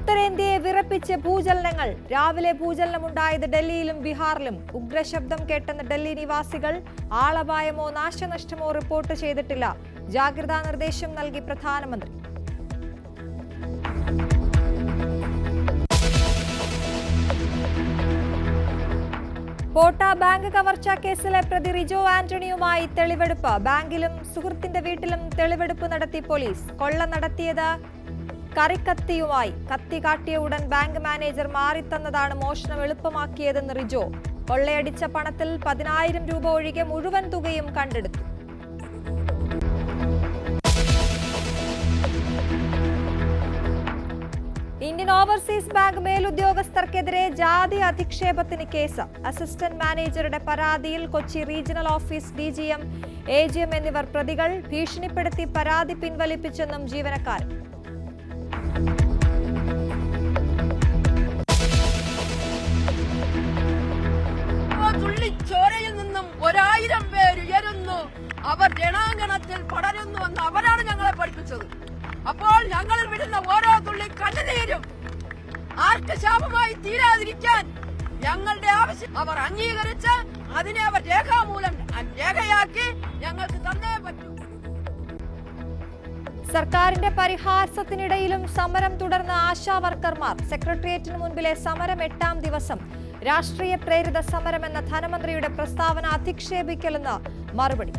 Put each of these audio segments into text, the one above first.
ഉത്തരേന്ത്യയെ വിറപ്പിച്ച് ഭൂചലനങ്ങൾ. രാവിലെ ഭൂചലനമുണ്ടായത് ഡൽഹിയിലും ബീഹാറിലും. ഉഗ്രശബ്ദം കേട്ടെന്ന് ഡൽഹി നിവാസികൾ. ആളപായമോ നാശനഷ്ടമോ റിപ്പോർട്ട് ചെയ്തിട്ടില്ല. ജാഗ്രതാ നിർദ്ദേശം നൽകി പ്രധാനമന്ത്രി. കോട്ട ബാങ്ക് കവർച്ചാ കേസിലെ പ്രതി റിജോ ആന്റണിയുമായി തെളിവെടുപ്പ്. ബാങ്കിലും സുഹൃത്തിന്റെ വീട്ടിലും തെളിവെടുപ്പ് നടത്തി പോലീസ്. കൊള്ള നടത്തിയത് കറിക്കത്തിയുമായി. കത്തി കാട്ടിയ ഉടൻ ബാങ്ക് മാനേജർ മാറിത്തന്നതാണ് മോഷണം എളുപ്പമാക്കിയതെന്ന് റിജോ. കൊള്ളയടിച്ച പണത്തിൽ 10,000 രൂപ ഒഴികെ മുഴുവൻ തുകയും കണ്ടെടുത്തു. ഇന്ത്യൻ ഓവർസീസ് ബാങ്ക് മേലുദ്യോഗസ്ഥർക്കെതിരെ ജാതി അധിക്ഷേപത്തിന് കേസ്. അസിസ്റ്റന്റ് മാനേജറുടെ പരാതിയിൽ Kochi regional office DGM, AGM എന്നിവർ പ്രതികൾ. ഭീഷണിപ്പെടുത്തി പരാതി പിൻവലിപ്പിച്ചെന്നും ജീവനക്കാരൻ. ചോരയിൽ നിന്നും 1000 പേര് ഉയരുന്നു. അവർ ജനാംഗണത്തിൽ പടരുന്നുവെന്ന് അവരാണ് ഞങ്ങളെ പഠിപ്പിച്ചത്. അപ്പോൾ ഞങ്ങൾ വിടുന്ന ഓരോ തുള്ളി കണ്ണുനീരും ആർക്ക് ശാപമായി തീരാതിരിക്കാൻ ഞങ്ങളുടെ ആവശ്യം അവർ അംഗീകരിച്ച് അതിനെ അവർ രേഖാമൂലം രേഖയാക്കി ഞങ്ങൾക്ക് തന്നേ പറ്റൂ. സർക്കാരിന്റെ പരിഹാസത്തിനിടയിലും സമരം തുടർന്ന ആശാ വർക്കർമാർ. സെക്രട്ടേറിയറ്റിന് മുൻപിലെ സമരം 8ാം ദിവസം. രാഷ്ട്രീയ പ്രേരിത സമരമെന്ന ധനമന്ത്രിയുടെ പ്രസ്താവന അധിക്ഷേപിക്കലെന്ന് മറുപടി.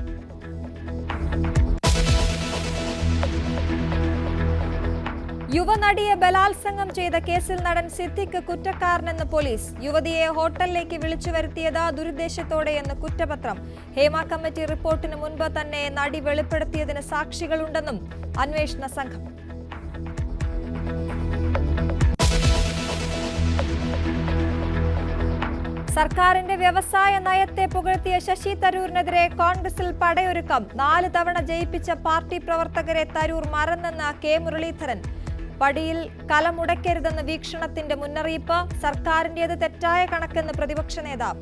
യുവനടിയെ ബലാത്സംഗം ചെയ്ത കേസിൽ നടൻ സിദ്ദിഖ് കുറ്റക്കാരനെന്ന് പോലീസ്. യുവതിയെ ഹോട്ടലിലേക്ക് വിളിച്ചു വരുത്തിയത് ദുരുദ്ദേശത്തോടെയെന്ന് കുറ്റപത്രം. ഹേമ കമ്മിറ്റി റിപ്പോർട്ടിന് മുൻപ് തന്നെ നടി വെളിപ്പെടുത്തിയതിന് സാക്ഷികളുണ്ടെന്നും അന്വേഷണ സംഘം. സർക്കാരിന്റെ വ്യവസായ നയത്തെ പുകഴ്ത്തിയ ശശി തരൂരിനെതിരെ കോൺഗ്രസിൽ പടയൊരുക്കം. 4 തവണ ജയിപ്പിച്ച പാർട്ടി പ്രവർത്തകരെ തരൂർ മറന്നെന്ന് കെ മുരളീധരൻ. പടിയിൽ കലമുടക്കരുതെന്ന് വീക്ഷണത്തിന്റെ മുന്നറിയിപ്പ്. സർക്കാരിന്റേത് തെറ്റായ കണക്കെന്ന് പ്രതിപക്ഷ നേതാവ്.